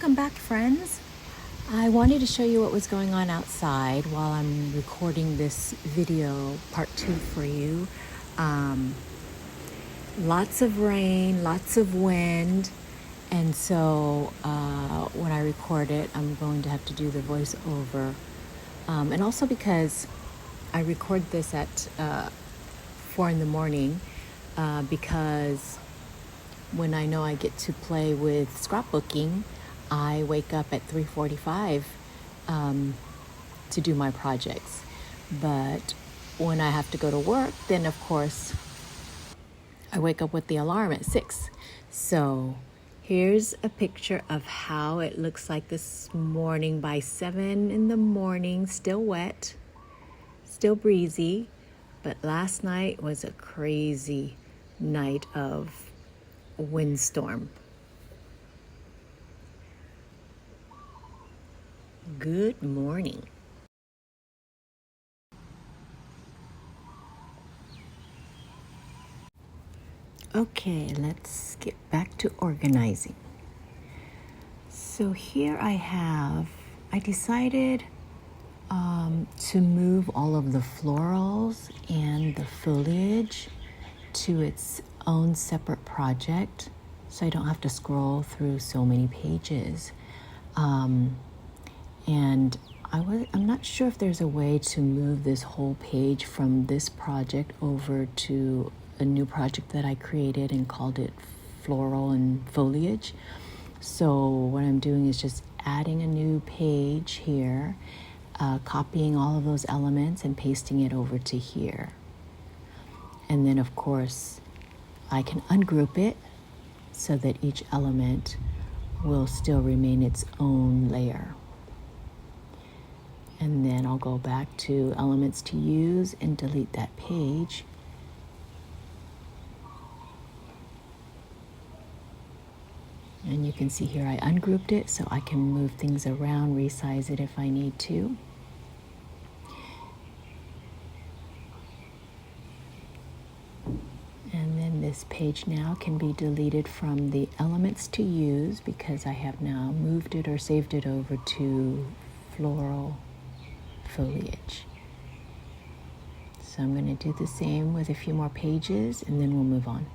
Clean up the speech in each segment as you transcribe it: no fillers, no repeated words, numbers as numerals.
Welcome back, friends. I wanted to show you what was going on outside while I'm recording this video, part 2 for you. Lots of rain, lots of wind, and so when I record it, I'm going to have to do the voiceover. And also because I record this at 4 in the morning because when I know I get to play with scrapbooking, I wake up at 3:45 to do my projects. But when I have to go to work, then of course I wake up with the alarm at 6. So here's a picture of how it looks like this morning by 7 in the morning, still wet, still breezy. But last night was a crazy night of windstorm. Good morning. Okay, let's get back to organizing. So here I decided to move all of the florals and the foliage to its own separate project so I don't have to scroll through so many pages. And I'm not sure if there's a way to move this whole page from this project over to a new project that I created and called it Floral and Foliage. So what I'm doing is just adding a new page here, copying all of those elements and pasting it over to here. And then of course I can ungroup it so that each element will still remain its own layer. And then I'll go back to elements to use and delete that page. And you can see here I ungrouped it so I can move things around, resize it if I need to. And then this page now can be deleted from the elements to use because I have now moved it or saved it over to floral foliage. So I'm going to do the same with a few more pages and then we'll move on.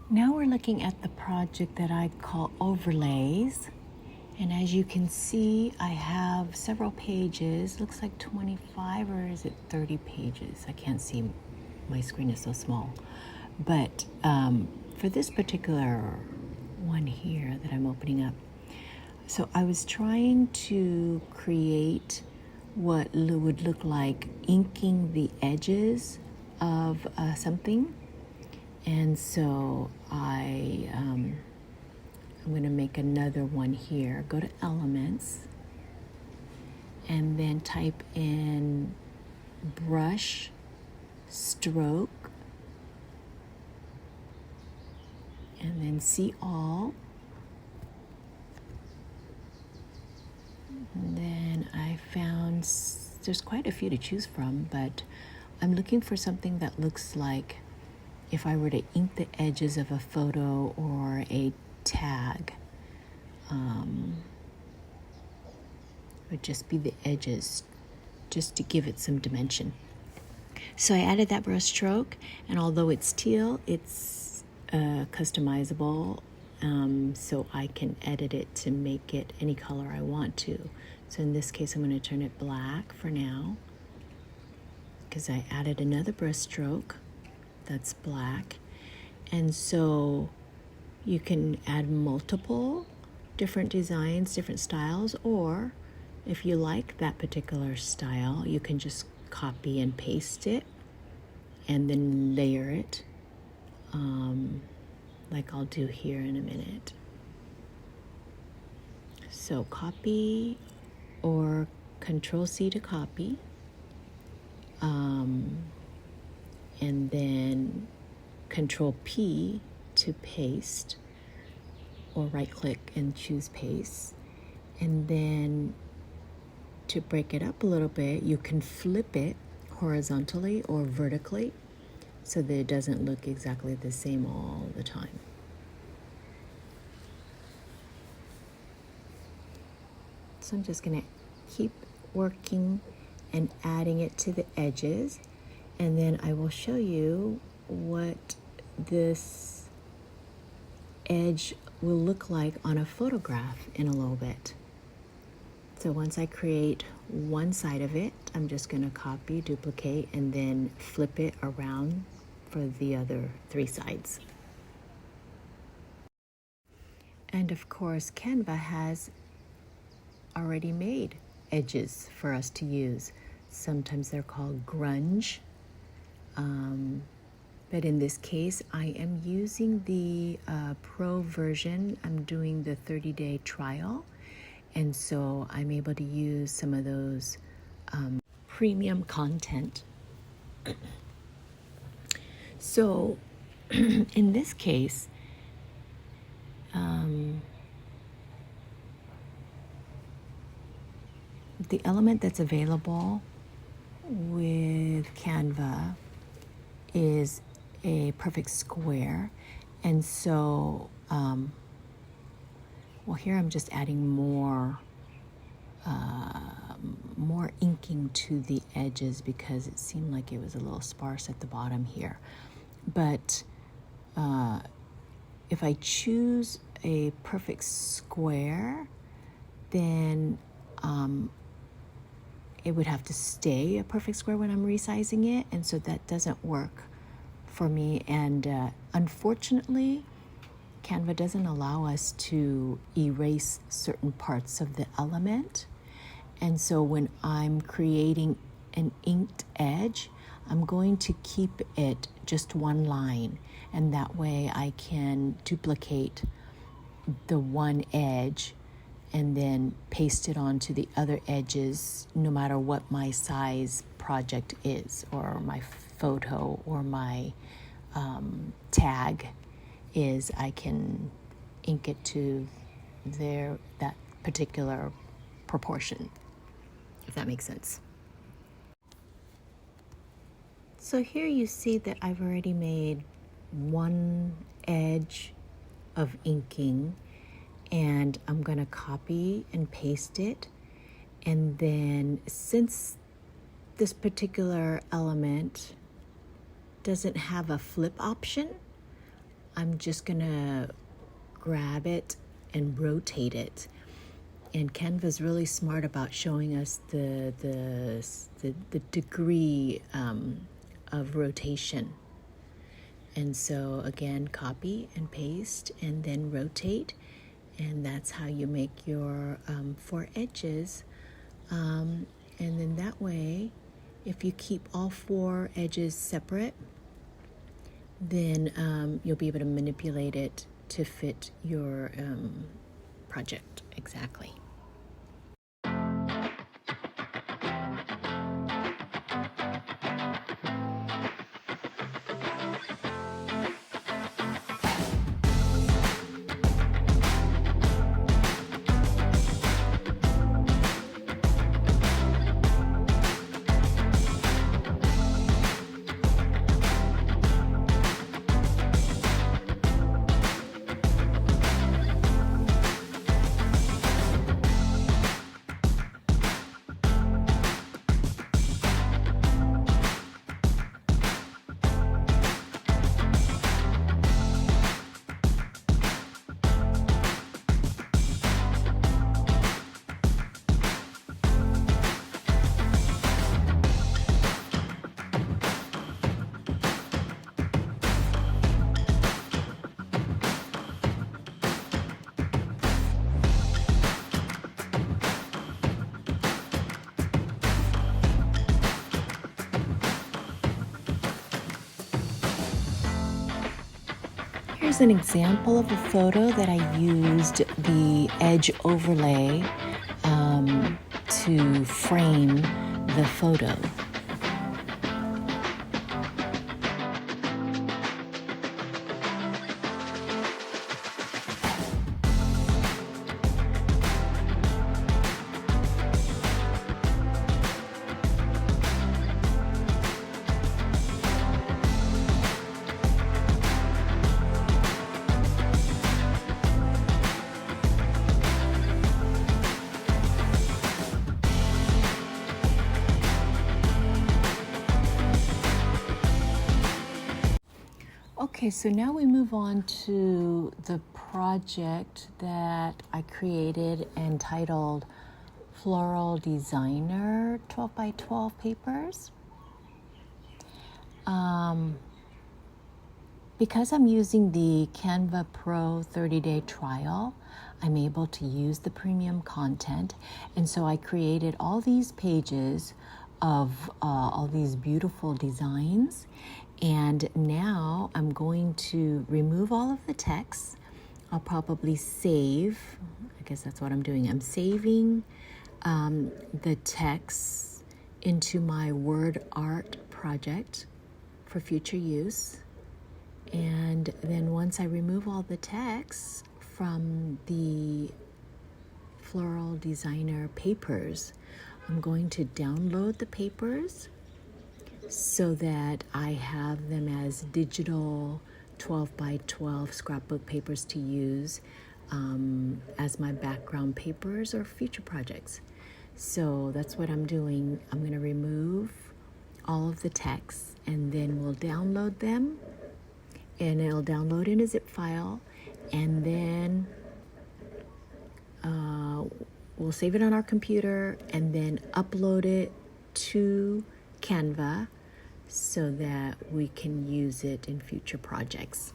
Now we're looking at the project that I call overlays. And as you can see, I have several pages. Looks like 25 or is it 30 pages? I can't see. My screen is so small. But for this particular one here that I'm opening up, so I was trying to create what would look like inking the edges of something. And so I'm going to make another one here. Go to Elements and then type in Brush, Stroke, and then See All. And then I found there's quite a few to choose from, but I'm looking for something that looks like if I were to ink the edges of a photo or a tag, it would just be the edges just to give it some dimension. So I added that brush stroke, and although it's teal, it's customizable, so I can edit it to make it any color I want to. So in this case, I'm going to turn it black for now, because I added another brush stroke that's black. And so you can add multiple different designs, different styles, or if you like that particular style, you can just copy and paste it and then layer it, like I'll do here in a minute. So copy or Control C to copy, and then Control P to paste, or right click and choose paste. And then to break it up a little bit, you can flip it horizontally or vertically so that it doesn't look exactly the same all the time. So I'm just going to keep working and adding it to the edges, and then I will show you what this edge will look like on a photograph in a little bit. So once I create one side of it, I'm just going to copy, duplicate, and then flip it around for the other three sides. And of course, Canva has already made edges for us to use. Sometimes they're called grunge. But in this case, I am using the Pro version. I'm doing the 30-day trial. And so I'm able to use some of those premium content. So in this case, the element that's available with Canva is a perfect square. And so, well, here I'm just adding more inking to the edges because it seemed like it was a little sparse at the bottom here. But if I choose a perfect square, then it would have to stay a perfect square when I'm resizing it, and so that doesn't work for me. And unfortunately, Canva doesn't allow us to erase certain parts of the element. And so when I'm creating an inked edge, I'm going to keep it just one line, and that way I can duplicate the one edge and then paste it onto the other edges, no matter what my size project is, or my photo, or my tag is. I can ink it to that particular proportion, if that makes sense. So here you see that I've already made one edge of inking, and I'm going to copy and paste it. And then since this particular element doesn't have a flip option, I'm just going to grab it and rotate it. And Canva's really smart about showing us the degree of rotation. And so again, copy and paste and then rotate. And that's how you make your 4 edges. And then that way, if you keep all 4 edges separate, then you'll be able to manipulate it to fit your project exactly. Here's an example of a photo that I used the edge overlay to frame the photo. Okay, so now we move on to the project that I created entitled Floral Designer 12 by 12 papers. Because I'm using the Canva Pro 30-day trial, I'm able to use the premium content. And so I created all these pages of all these beautiful designs. And now I'm going to remove all of the text. I'll probably save, I guess that's what I'm doing. I'm saving the text into my word art project for future use. And then once I remove all the text from the Floral Designer papers, I'm going to download the papers so that I have them as digital 12 by 12 scrapbook papers to use as my background papers or future projects. So that's what I'm doing. I'm going to remove all of the text and then we'll download them, and it'll download in a zip file, and then we'll save it on our computer and then upload it to Canva so that we can use it in future projects.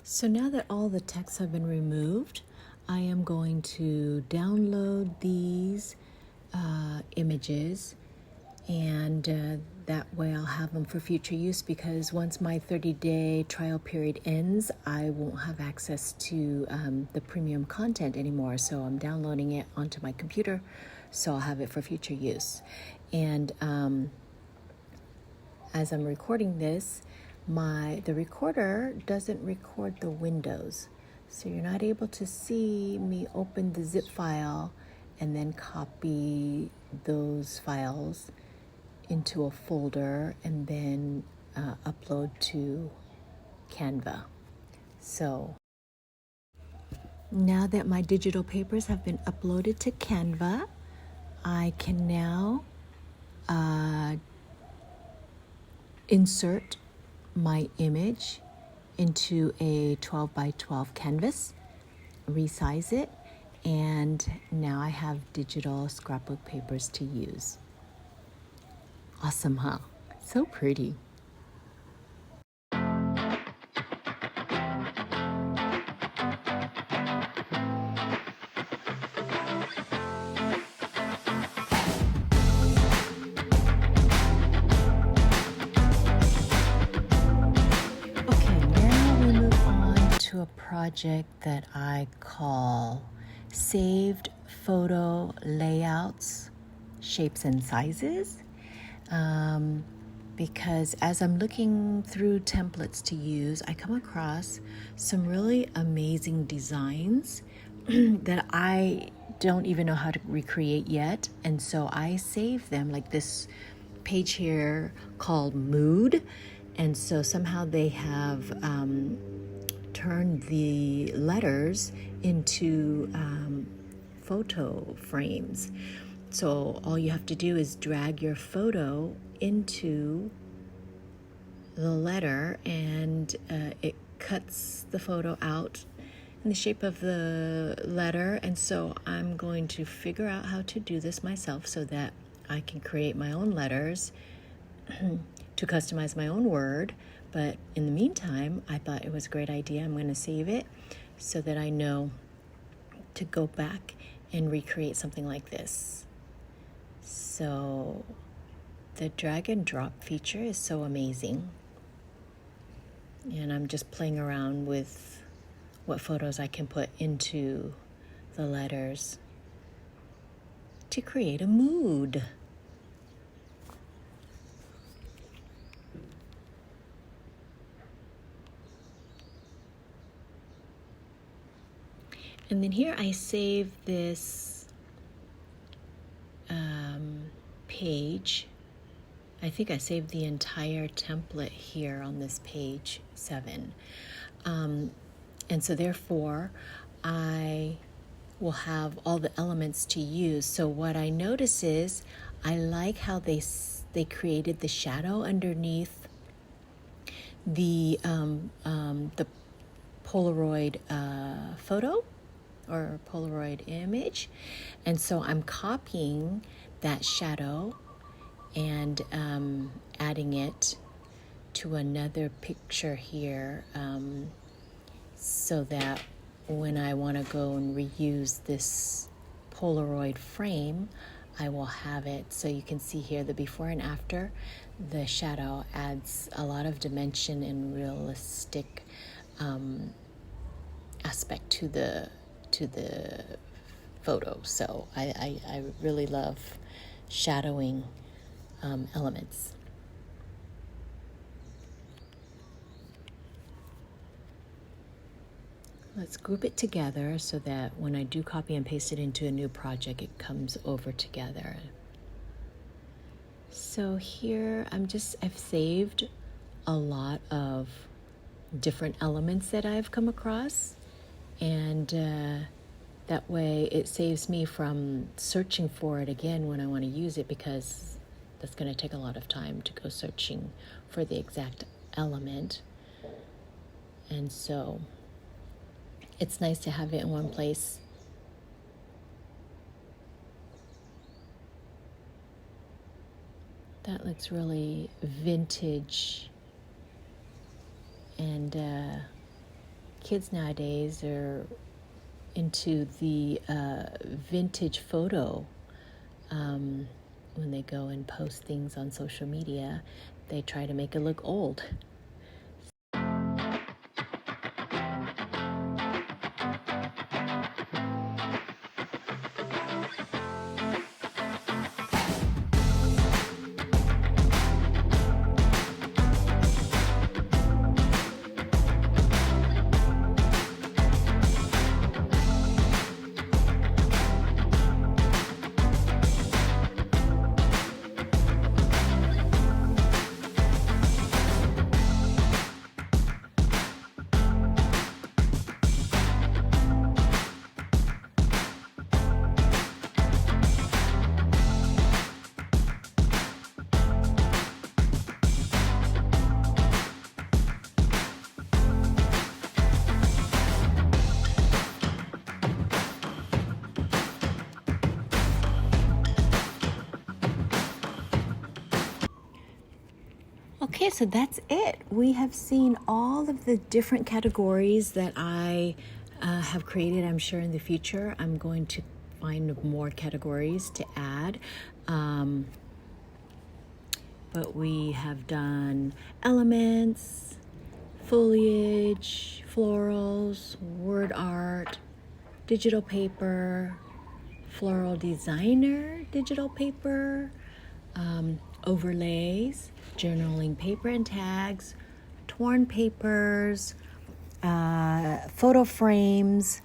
So now that all the texts have been removed, I am going to download these images, and that way I'll have them for future use, because once my 30-day trial period ends, I won't have access to the premium content anymore. So I'm downloading it onto my computer, so I'll have it for future use. And as I'm recording this, the recorder doesn't record the windows, so you're not able to see me open the zip file and then copy those files into a folder and then upload to Canva. So now that my digital papers have been uploaded to Canva, I can now insert my image into a 12 by 12 canvas, resize it, and now I have digital scrapbook papers to use. Awesome, huh? So pretty. A project that I call Saved Photo Layouts, Shapes and Sizes, because as I'm looking through templates to use, I come across some really amazing designs that I don't even know how to recreate yet, and so I save them, like this page here called Mood, and so somehow they have turned the letters into photo frames. So all you have to do is drag your photo into the letter, and it cuts the photo out in the shape of the letter. And so I'm going to figure out how to do this myself so that I can create my own letters to customize my own word. But in the meantime, I thought it was a great idea. I'm going to save it so that I know to go back and recreate something like this. So the drag and drop feature is so amazing. And I'm just playing around with what photos I can put into the letters to create a mood. And then here I save this page. I think I saved the entire template here on this page 7. And so therefore, I will have all the elements to use. So what I notice is I like how they created the shadow underneath the Polaroid photo or Polaroid image. And so I'm copying that shadow and adding it to another picture here, so that when I want to go and reuse this Polaroid frame, I will have it. So you can see here the before and after. The shadow adds a lot of dimension and realistic aspect to the photo. So I really love shadowing elements. Let's group it together so that when I do copy and paste it into a new project, it comes over together. So here I've saved a lot of different elements that I've come across, and that way it saves me from searching for it again when I want to use it, because that's going to take a lot of time to go searching for the exact element. And so it's nice to have it in one place. That looks really vintage, and kids nowadays are into the vintage photo. When they go and post things on social media, they try to make it look old. Okay, so that's it. We have seen all of the different categories that I have created. I'm sure in the future I'm going to find more categories to add. But we have done elements, foliage, florals, word art, digital paper, floral designer, digital paper, overlays, journaling paper and tags, torn papers, photo frames.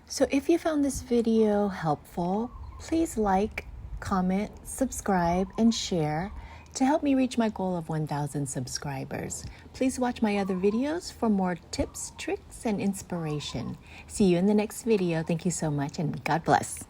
So if you found this video helpful, please like, comment, subscribe, and share to help me reach my goal of 1,000 subscribers. Please watch my other videos for more tips, tricks, and inspiration. See you in the next video. Thank you so much, and God bless.